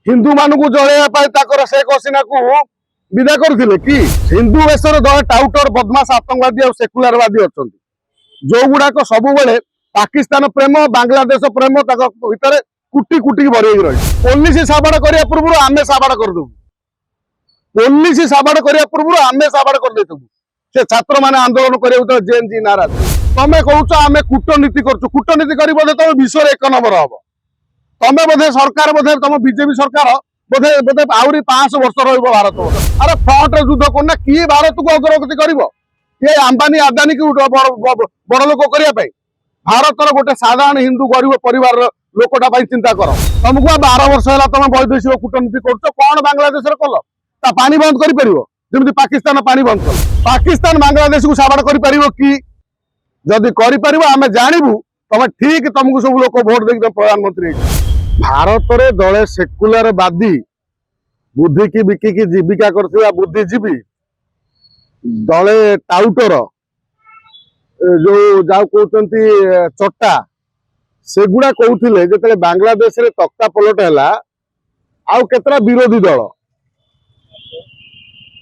हिंदू मानू जलैया शेख हसीना को विदा करथिले कि हिंदू वेशर दल टाउटर बदमाश आतंकवादी और सेकुलरवादी अच्छा जो गुड़ाक सब बेले पाकिस्तान प्रेम बांग्लादेश प्रेम भितर कुटी कुटी भर रही पुलिस साबाड़ करने पूर्व आम साबाड़ करदेबू पुलिस साबाड़ करने पूर्व आम साबाड़ करदेबू से छात्र मैंने आंदोलन कर जेएनजी नाराज तमें कौच आम कूटनीति कूटनीति कर तुम विश्व एक नंबर हम तमें बोधे सरकार बोधे तुम बीजेपी सरकार बोधे बोधे आहरी 500 वर्ष रत अरे फ्रंट युद्ध करना किए भारत को अग्रगति कर अंबानी आदानी की बड़ लोक करने भारतर गोटे साधारण हिंदू गरीब परिवार लोकटा चिंता कर तुमको 12 वर्ष है तुम वैदेशिक कूटनीति कर कौन बांग्लादेश कल पानी बंद कर पाकिस्तान पानी बंद कर पाकिस्तान बांग्लादेश को साबाड़ कर कि जदि आम जानबू तुम ठीक तुमको सब लोग भोट दे प्रधानमंत्री भारत में दले सेकुलरवादी बुद्धि की बिकिकी जीविका कर बुद्धिजीवी दले टाउटर जो जाऊ कहते चट्टा सेगुड़ा कहते जो बांग्लादेश रे तख्ता पलट है आउ केतरा विरोधी दल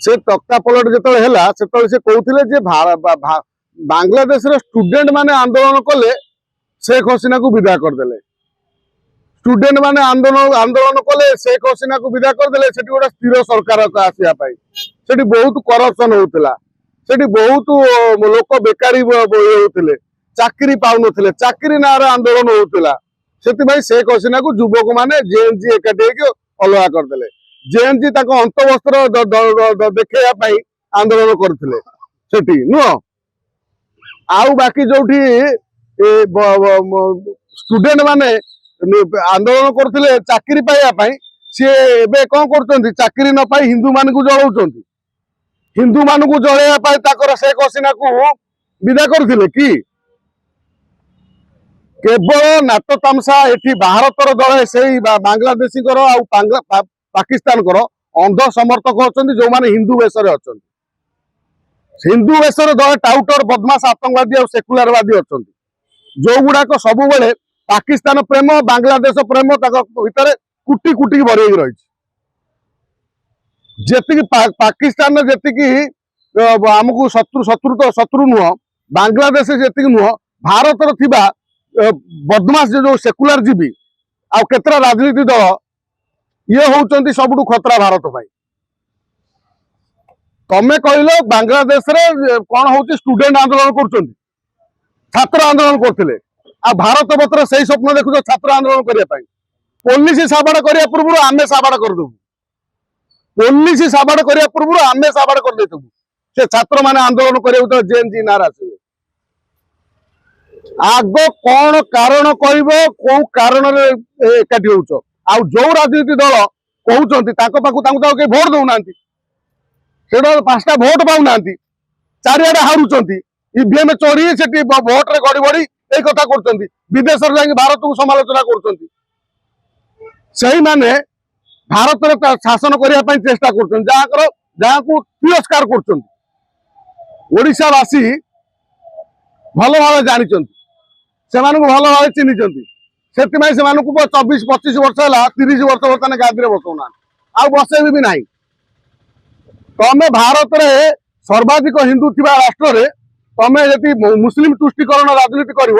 से तख्ता पलट जो है से कहते बांग्लादेश स्टूडेंट माने आंदोलन कले शेख हसीना को विदा करदे स्टूडेंट माने आंदोलन कले शेख हसीना को विदा करदे गोटे स्थिर सरकार आसापी से बहुत करप्शन होता से बहुत लोक बेकारी होते चाकरी पाऊन चाकरी ना आंदोलन होता से शेख हसीना को युवक मैंने जेएनजी एकाठी अलग करदे जेएनजी अंत वस्त्र देखा आंदोलन करते नुह आउ बाकी जो स्टूडेंट माने आंदोलन करते चाकरी पाइबापी सी ए कौन कर चाकरी न पाई हिंदू मान को जलाऊं हिंदू मान को जलैया शेख हसीना को विदा करथिले कि केवल नाटो तामसा एठी भारतर दल से बांग्लादेशी पाकिस्तान अंध समर्थक अच्छा जो मैंने हिंदू वेशर अच्छा हिंदू वेशर दल टाउटर बदमाश आतंकवादी और सेकुलरवादी अच्छा जो गुड़ाक सब बेले पाकिस्तान प्रेम बांग्लादेश प्रेम भितर कुटी कुटी भर रही जी पाकिस्तान जी आमको शत्रु नुह बांग्लादेश जी नुह भारतर थिबा बदमाश जो सेकुलर जीवी आउ केतरा राजनीति दल ये होउचंती सबुठु खतरा भारत पाई तमें कहल बांग्लादेश रे कौन होची स्टूडेंट आंदोलन कर छात्र आंदोलन करते आ भारत बतर से स्वप्न देखुच छात्र आंदोलन करने पुलिस साबाड़ करने पूर्व आम साबाड़ करदेबू पुलिस साबाड़ करने पूर्व आम साबाड़ करदेबू से छात्र मैंने आंदोलन कर जेएनजी नाराज आग कौन कारण कौ कारण एकाठी होच आ जो राजनीति दल कहते भोट दौना से 5टा भोट पाऊना चारिआडे हारुंट ईवीएम चोरी से भोट रे गड़ी बड़ी एक कथा कर विदेश भारत को समालोचना कर भारत शासन करने चेष्टा कर तिरस्कार करवासी भल भाव जानी से भल भाव चिन्ह से 24-25 वर्ष है 30 वर्ष बर्तमान गादी में बसौना आ बसे भी ना तमें भारत में सर्वाधिक हिंदू थिबा राष्ट्र रे तमें यदि मुस्लिम तुष्टिकरण राजनीति कर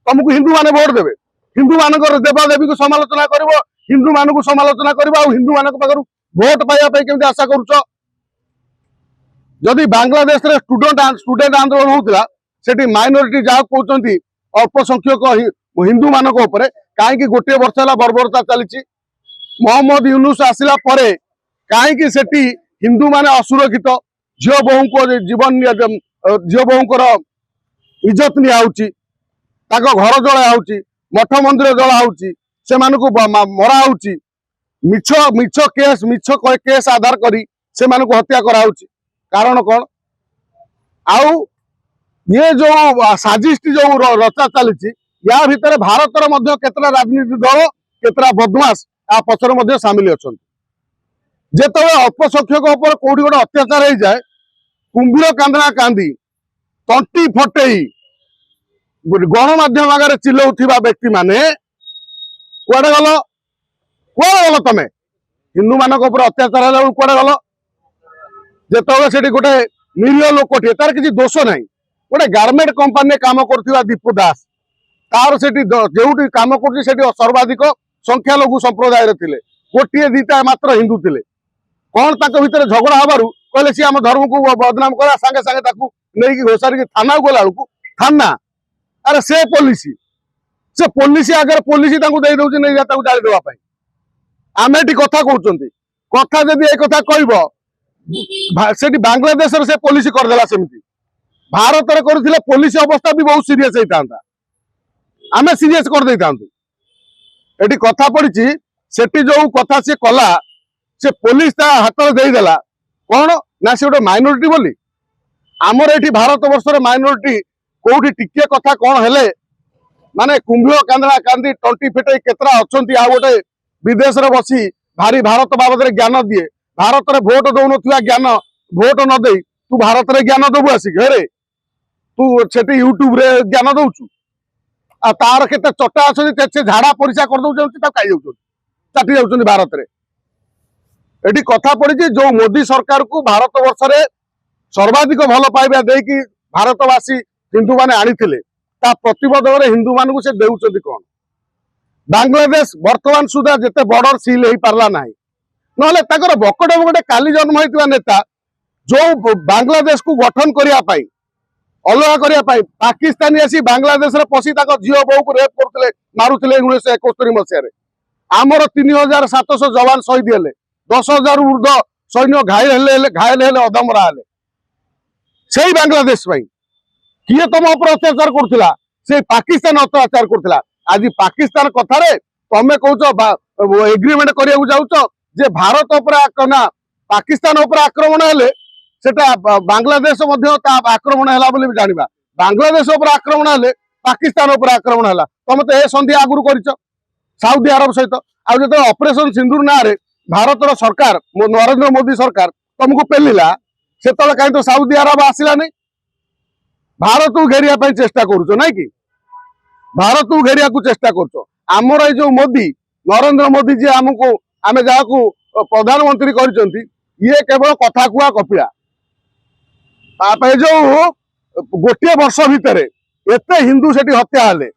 तुमको हिंदू माने भोट देवे हिंदू मान देवादेवी को समालोचना कर हिंदू मान को समालोचना कर हिंदू मान भोट पाइबा केमती आशा करुच जदि बांग्लादेश रे स्टूडेंट आंदोलन होता से माइनोरिटी जहाँ कहते अल्प संख्यक हिंदू मान कहीं गोटे वर्ष है बर्बरता चली मोहम्मद यूनुस आसला कहीं सेठी हिंदू माने असुरक्षित झील बोहू को जीवन झील बोहूर इज्जत नियाऊँगी घर जला मठ मंदिर जला से मरा मिछ मिछ केस आधार करी से हत्या कराऊँ कारण कौन आउ ये जो साजिश जो रचा चली या भितर भारतर केतरा राजनीति दल केतरा बदमाश आ पचर सामिल अच्छा जिते अल्प संख्यक कौटी गोटे अत्याचार हो जाए कुंभीर कांदना कांदी तंटी फटेई गणमाध्यम आगे चिल्लाउथिबा व्यक्ति माने कुआडे गल तमें हिंदू मानक अत्याचार है कड़े गल जिते से गोटे निरीह लोकटे तार किसी दोष ना गोटे गार्मेंट कंपानी काम कर दीपू दास तार से जो कम कर सर्वाधिक संख्यालघु संप्रदाय थे गोटे दीटा मात्र हिंदू थे कौन तक भितर झगड़ा हबार कहले सी आम धर्म को बदनाम करा सांगे सांगे नहीं घोषार थाना गला थाना अरे से पुलिस आगे पुलिस दे दौर नहीं जाली देवाई आम ये कथा कहते कथा जदि ये कथा कह बांग्लादेश से पुलिस करदेला सेमती भारत में करथिले पुलिस अवस्था भी बहुत सीरियस होता आम सीरियस कर दे था ये कथा पड़ी से जो कथा सी कला से पुलिस ता हाथ में देदेला कौन ना से गोटे माइनोरिटी बोली आमर ये भारत वर्ष माइनोरिटी कोठी टिके कथा कौन हेले माने कुंभ कांदड़ा कांदी टंटी फेटे केतरा अच्छी आ गोटे विदेश रे बसी भारी भारत बाबद ज्ञान दिए भारत में भोट दौन ज्ञान भोट न दे तू भारत में ज्ञान दबु आसिक हेरे तू से यूट्यूब रे ज्ञान दौचु आ तार केते चटा अच्छे झाड़ा परिसा कर दौरान खाई चाटी जाऊँ भारत में ये कथा पड़ी जो मोदी सरकार को भारत वर्ष में सर्वाधिक भल पाइबा देकी भारतवासी हिंदू माने आनी प्रतिबदल हिंदू मान से देउछंती कौन बांग्लादेश वर्तमान सुधा जिते बॉर्डर सील हो पारला ना ना बकटे बकटे काली जन्म होता नेता जो बांग्लादेश को गठन करने अलग करने पाकिस्तानी आसी बांग्लादेश रे पशी झील बो को रेप करते मारुले 1971 मसीह आमर 3700 जवान शहीद हेले 10,000 ऊर्ध्व सैन्य घायल हेले अधमरा हेले से बांग्लादेश किए तुम उपर अत्याचार करुला से पाकिस्तान अत्याचार करुला आज पाकिस्तान कथार तुम कौच एग्रीमेंट करने जाऊच जे भारत ना पाकिस्तान उपर आक्रमण हेले सेटा बांग्लादेश आक्रमण है जाना बांग्लादेश उपर आक्रमण हेले पाकिस्तान उपर आक्रमण है तुम तो यह संधि आगुरी कर साउदी अरब सहित आज जो ऑपरेशन सिंदूर ना भारत सरकार नरेंद्र मोदी सरकार तुमको पेलिला से कहीं तो साउदी अरब आसलानी भारत को घेरिया चेष्टा करुच ना कि भारत को घेरिया चेष्टा करुच आमर जो मोदी नरेंद्र मोदी जी आमको आम जहाँ प्रधानमंत्री कर ये केवल कथा कुआ कपिला जो गोटे वर्ष भितर एत हिंदू से हत्या हेले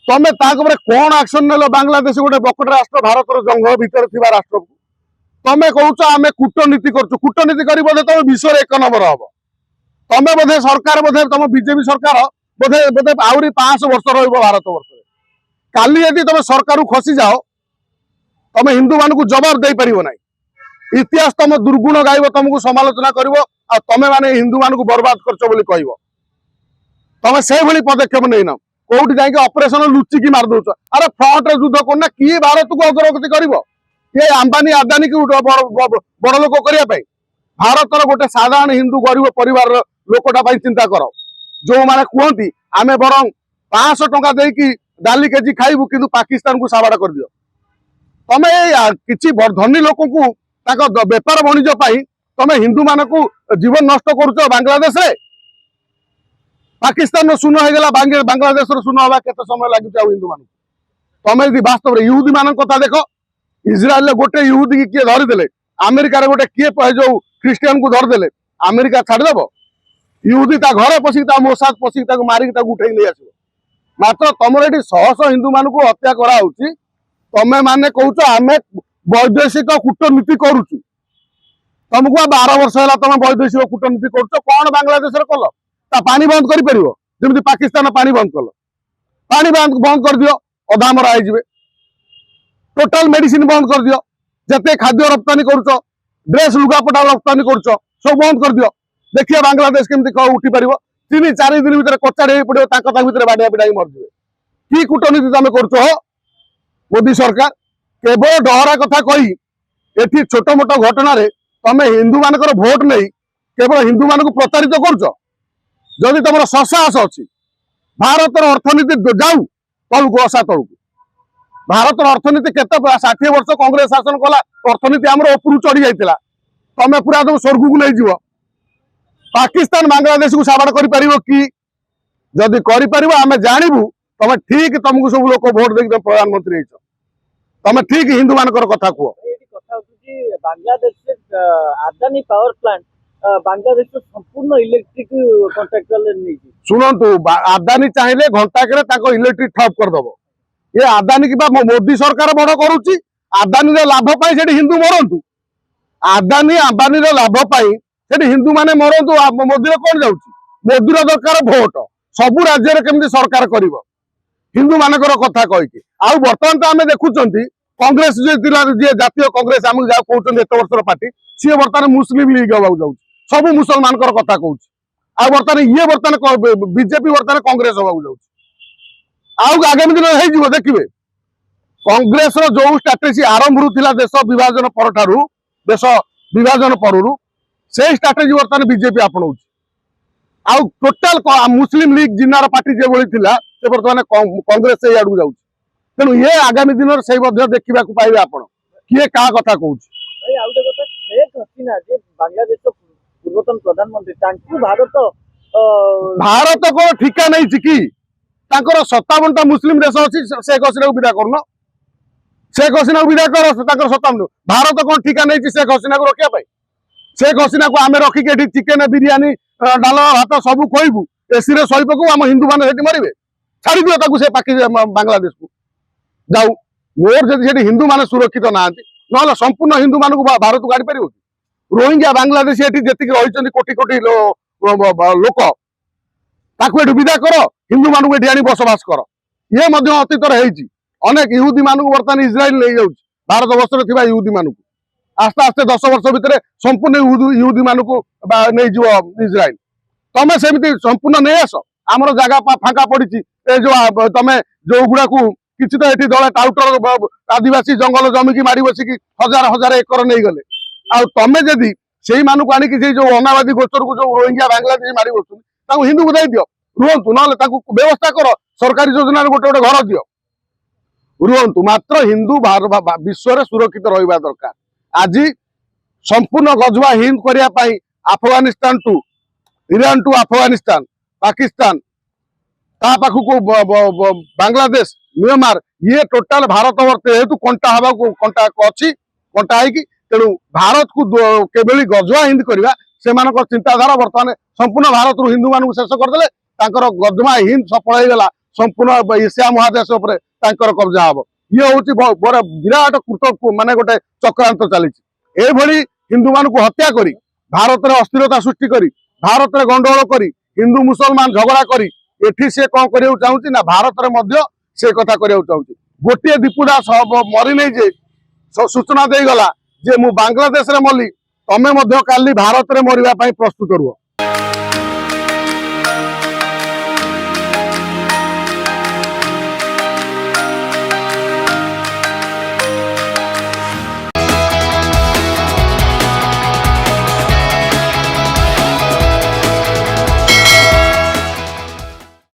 तमें कौन एक्शन नेल बांग्लादेश गोटे बकट राष्ट्र भारत जंगल भितर थी राष्ट्र को तमें कौच आम कूटनीति कूटनीति कर तुम विश्व एक नंबर हम तमें बोधे सरकार बोधे तुम बीजेपी सरकार बोधे बोधे आहरी 500 वर्ष भारत वर्ष काली यदि तुम सरकार खसी जाओ तुम हिंदू मान जवाब दे पार ना इतिहास तुम दुर्गुण गाइब तुमको समालोचना कर तुम मैंने हिंदू मान बर्बाद कर तुम से पदक्षेप नहीं न कौटी जाके ऑपरेशन लुचिकी मार दौच अरे फ्रंट युद्ध करना किए भारत को अग्रगति कर ये अंबानी आदानी की बड़ लोक करने भारत गोटे साधारण हिंदू गरीब परिवार लोकटा चिंता कर जो मैंने कहती आम बर 500 टंका देकी डाली केजी खाइबू किंतु पाकिस्तान को साबाड़ कर दियो तमें किसी धनी लोक को बेपार वाणिज्य तमें हिंदू मान को जीवन नष्ट करुच बांग्लादेश रे पाकिस्तान शून्य होगा बांग्लादेश शून्य हवा केते समय लगे हिंदू मान तमें यदि वास्तव यूदी मान कथा देख इज्राएल गोटे यूदी की किए धरीदे अमेरिका गोटे किए जो ख्रीस्टियन को धरदे अमेरिका छाड़देव यूदी घरे पशिक मोसाद पशिक मारिक उठे नहीं आस मात्र तुम ये शह शह हिंदू मान को हत्या कराऊँच तमें मैंने कौच आम वैदेशिक कूटनीति करुचु तुमको 12 वर्ष है तुम वैदेशिक कूटनीति कर कौन बांग्लादेश कल पानी बंद कर पाकिस्तान पानी बंद कल पानी बंद कर दियो अधा मरा हो टोटाल मेडिसिन बंद कर दियो जिते खाद्य रप्तानी करुच ड्रेस लुगापटा रप्तानी करुच सब बंद कर दियो देखिए बांग्लादेश केमती उठी पार 3-4 दिन भर कचाड़ी पड़ो भर बाड़िया पिटा मरजे कि कूटनीति तुम कर मोदी सरकार केवल डहरा कथा कही एठी छोट मोट घटना तुम हिंदू मान भोट नहीं केवल हिंदू मान प्रतारित कर जदि तुम ससाहस अच्छी भारत अर्थनीति जाऊ तलू असा तलू भारत अर्थनीति केते 60 वर्ष कांग्रेस शासन कला अर्थनीति आमर उपरू चढ़ी जाइतिला तमें पूरा तुम स्वर्ग को नहीं जीव पाकिस्तान बांग्लादेश को साबाड़ कर कि जदि कर आम जानबू तुम ठीक तुमको सब लोग भोट देख प्रधानमंत्री तुम ठीक हिंदू मान कथा कह বাংলাদেশের আদানি পাওয়ার প্লান্ট বাংলাদেশের সম্পূর্ণ ইলেকট্রিক কন্ট্রাক্টুয়াল নেইছি। শুনন্তু আদানি চাইলে ঘଣ୍ଟାକରେ ତାଙ୍କ ଇଲେକ୍ଟ୍ରିକ ଠପ୍ କରିଦବ। ଏ ଆଦାନି କିବା ମୋଦି ସରକାର ବଡ କରୁଛି। ଆଦାନିର ଲାଭ ପାଇଁ ସେଠି ହିନ୍ଦୁ ମରନ୍ତୁ। ଆଦାନି ଆମ୍ବାନୀର ଲାଭ ପାଇଁ ସେଠି ହିନ୍ଦୁ ମାନେ ମରନ୍ତୁ। ମୋଦିର କଣ ଯାଉଛି? ମୋଦିର ଦରକାର ଭୋଟ। ସବୁ ରାଜ୍ୟରେ କେମିତି ସରକାର କରିବ ହିନ୍ଦୁ ମାନଙ୍କର କଥା କହିକି। ଆଉ ବର୍ତ୍ତମାନ ତ ଆମେ ଦେଖୁଛନ୍ତି କଂଗ୍ରେସ ଯିଏ ଜାତୀୟ କଂଗ୍ରେସ ଆମକୁ ଯାହା କହୁଛନ୍ତି ଏତେ ବର୍ଷର ପାର୍ଟି, ସିଏ ବର୍ତ୍ତମାନ ମୁସଲିମ ଲିଗ ହେବାକୁ ଯାଉଛି। ସବୁ ମୁସଲମାନଙ୍କର କଥା କହୁଛି। ଆଉ ବର୍ତ୍ତମାନ ଇଏ ବିଜେପି ବର୍ତ୍ତମାନ କଂଗ୍ରେସ ହେବାକୁ ଯାଉଛି। ଆଉ ଆଗାମୀ ଦିନ ହେଇଯିବ ଦେଖିବେ। କଂଗ୍ରେସର ଯୋଉ ଷ୍ଟ୍ରାଟେଜି ଆରମ୍ଭରୁ ଥିଲା ଦେଶ ବିଭାଜନ ପରଠାରୁ, ଦେଶ ବିଭାଜନ ପରରୁ ସେଇ ଷ୍ଟ୍ରାଟେଜି ବର୍ତ୍ତମାନ ବିଜେପି ଆପଣଉଛି। ଆଉ ଟୋଟାଲ ମୁସଲିମ ଲିଗ ଜିନ୍ନାର ପାର୍ଟି ଯେଭଳି ଥିଲା ସେ ବର୍ତ୍ତମାନ କଂଗ୍ରେସ ସେଇ ଆଡକୁ ଯାଉଛି। ତେଣୁ ଇଏ ଆଗାମୀ ଦିନରେ ସେଇ ମଧ୍ୟ ଦେଖିବାକୁ ପାଇବେ ଆପଣ କିଏ କାହା କଥା କହୁଛି। ଆଉ ଗୋଟେ କଥା, ଶେଖ୍ ହସିନା ଯେ ବାଂଲାଦେଶ ପୂର୍ବତନ ପ୍ରଧାନମନ୍ତ୍ରୀ, ତାଙ୍କୁ ଭାରତ କଣ ଠିକା ନେଇଛି କି? ତାଙ୍କର 57ଟା ମୁସଲିମ ଦେଶ ଅଛି। ଶେଖ୍ ହସିନାକୁ ବିଦା କରୁନ। ଶେଖ୍ ହସିନାକୁ ବିଦା କର। ତାଙ୍କର 57। ଭାରତ କଣ ଠିକା ନେଇଛି ଶେଖ୍ ହସିନାକୁ ରଖିବା ପାଇଁ? ଶେଖ୍ ହସିନାକୁ ଆମେ ରଖିକି ଏଠି ଚିକେନ ବିରିୟାନୀ ଡାଲ ଭାତ ସବୁ ଖୋଇବୁ, ଏସିରେ ଶୋଇ ପକଉ, ଆମ ହିନ୍ଦୁ ମାନେ ସେଠି ମରିବେ? ଛାଡ଼ିଦିଅ ତାକୁ ସେ ବାଂଲାଦେଶକୁ ଯାଉ। ମୋର ଯଦି ସେଠି ହିନ୍ଦୁ ମାନେ ସୁରକ୍ଷିତ ନାହାନ୍ତି, ନହେଲେ ସମ୍ପୂର୍ଣ୍ଣ ହିନ୍ଦୁ ମାନଙ୍କୁ ଭାରତକୁ ଆଣିପାରିବ କି? ରୋହିଙ୍ଗ୍ୟା ବାଂଲାଦେଶୀ ଏଠି ଯେତିକି ରହିଛନ୍ତି କୋଟି କୋଟି ଲୋକ, ତାକୁ ଏଠୁ ବିଦା କର, ହିନ୍ଦୁ ମାନଙ୍କୁ ଏଠି ଆଣି ବସବାସ କର। ଇଏ ମଧ୍ୟ ଅତୀତରେ ହେଇଛି। ଅନେକ ଇହୁଦୀ ମାନଙ୍କୁ ବର୍ତ୍ତମାନ ଇସ୍ରାଏଲ ନେଇଯାଉଛି, ଭାରତ ବର୍ଷରେ ଥିବା ଇହୁଦୀ ମାନଙ୍କୁ। ଆସ୍ତେ ଆସ୍ତେ 10 ବର୍ଷ ଭିତରେ ସମ୍ପୂର୍ଣ୍ଣ ଇହୁଦୀ ମାନଙ୍କୁ ନେଇଯିବ ଇସ୍ରାଏଲ। ତମେ ସେମିତି ସମ୍ପୂର୍ଣ୍ଣ ନେଇ ଆସ। ଆମର ଜାଗା ଫାଙ୍କା ପଡିଛି। ଏ ଯୋଉ ତମେ ଯୋଉଗୁଡାକୁ କିଛି ତ ଏଠି ଦଳେ ଟାଉଟର ଆଦିବାସୀ ଜଙ୍ଗଲ ଜମିକି ମାଡି ବସିକି ହଜାର ହଜାର ଏକର ନେଇଗଲେ। ଆଉ ତମେ ଯଦି ସେଇମାନଙ୍କୁ ଆଣିକି ସେଇ ଯୋଉ ଅନାବାଦୀ ଗୋଚରକୁ ଯୋଉ ରୋହିଙ୍ଗ୍ୟା ବାଂଲାଦେଶୀ ମାଡି ବସୁଛନ୍ତି, ତାଙ୍କୁ ହିନ୍ଦୁକୁ ଦେଇଦିଅ, ରୁହନ୍ତୁ। ନହେଲେ ତାଙ୍କୁ ବ୍ୟବସ୍ଥା କର, ସରକାରୀ ଯୋଜନାରେ ଗୋଟେ ଗୋଟେ ଘର ଦିଅ, ରୁହନ୍ତୁ। ମାତ୍ର ହିନ୍ଦୁ ବିଶ୍ୱରେ ସୁରକ୍ଷିତ ରହିବା ଦରକାର। ଆଜି ସମ୍ପୂର୍ଣ୍ଣ ଗଜବା ହିନ୍ଦ କରିବା ପାଇଁ Afghanistan to Iran to Afghanistan, Pakistan, ତା ପାଖକୁ ବାଂଲାଦେଶ, ମିଆଁମାର, ଇଏ ଟୋଟାଲ ଭାରତ ଯେହେତୁ କଣ୍ଟା ହବାକୁ କଣ୍ଟା ଅଛି, କଣ୍ଟା ହେଇକି, ତେଣୁ ଭାରତକୁ କେଭଳି ଗଜବା ହିନ୍ଦ କରିବା ସେମାନଙ୍କ ଚିନ୍ତାଧାରା ବର୍ତ୍ତମାନ ସମ୍ପୂର୍ଣ୍ଣ ଭାରତରୁ ହିନ୍ଦୁ ମାନଙ୍କୁ ଶେଷ କରିଦେଲେ। ତାଙ୍କର ଗଜବା ହିନ୍ଦ ସଫଳ ହେଇଗଲା। ସମ୍ପୂର୍ଣ୍ଣ ଏସିଆ ମହାଦେଶ ଉପରେ ତାଙ୍କର କବ୍ଜା ହବ। ଇଏ ହଉଛି ବିରାଟ ମାନେ ଗୋଟେ ଚକ୍ରାନ୍ତ ଚାଲିଛି। ଏଭଳି ହିନ୍ଦୁ ମାନଙ୍କୁ ହତ୍ୟା କରି, ଭାରତରେ ଅସ୍ଥିରତା ସୃଷ୍ଟି କରି, ଭାରତରେ ଗଣ୍ଡଗୋଳ କରି, ହିନ୍ଦୁ ମୁସଲମାନ ଝଗଡା କରି ଏଠି ସେ କଣ କରିବାକୁ ଚାହୁଁଛି ନା ଭାରତରେ ମଧ୍ୟ ସେ କଥା କରିବାକୁ ଚାହୁଁଛି। ଗୋଟିଏ ଦୀପୁଦା ମରିନେଇ ଯେ ସୂଚନା ଦେଇଗଲା ଯେ ମୁଁ ବାଂଲାଦେଶରେ ମଲି, ତମେ ମଧ୍ୟ କାଲି ଭାରତରେ ମରିବା ପାଇଁ ପ୍ରସ୍ତୁତ ରୁହ।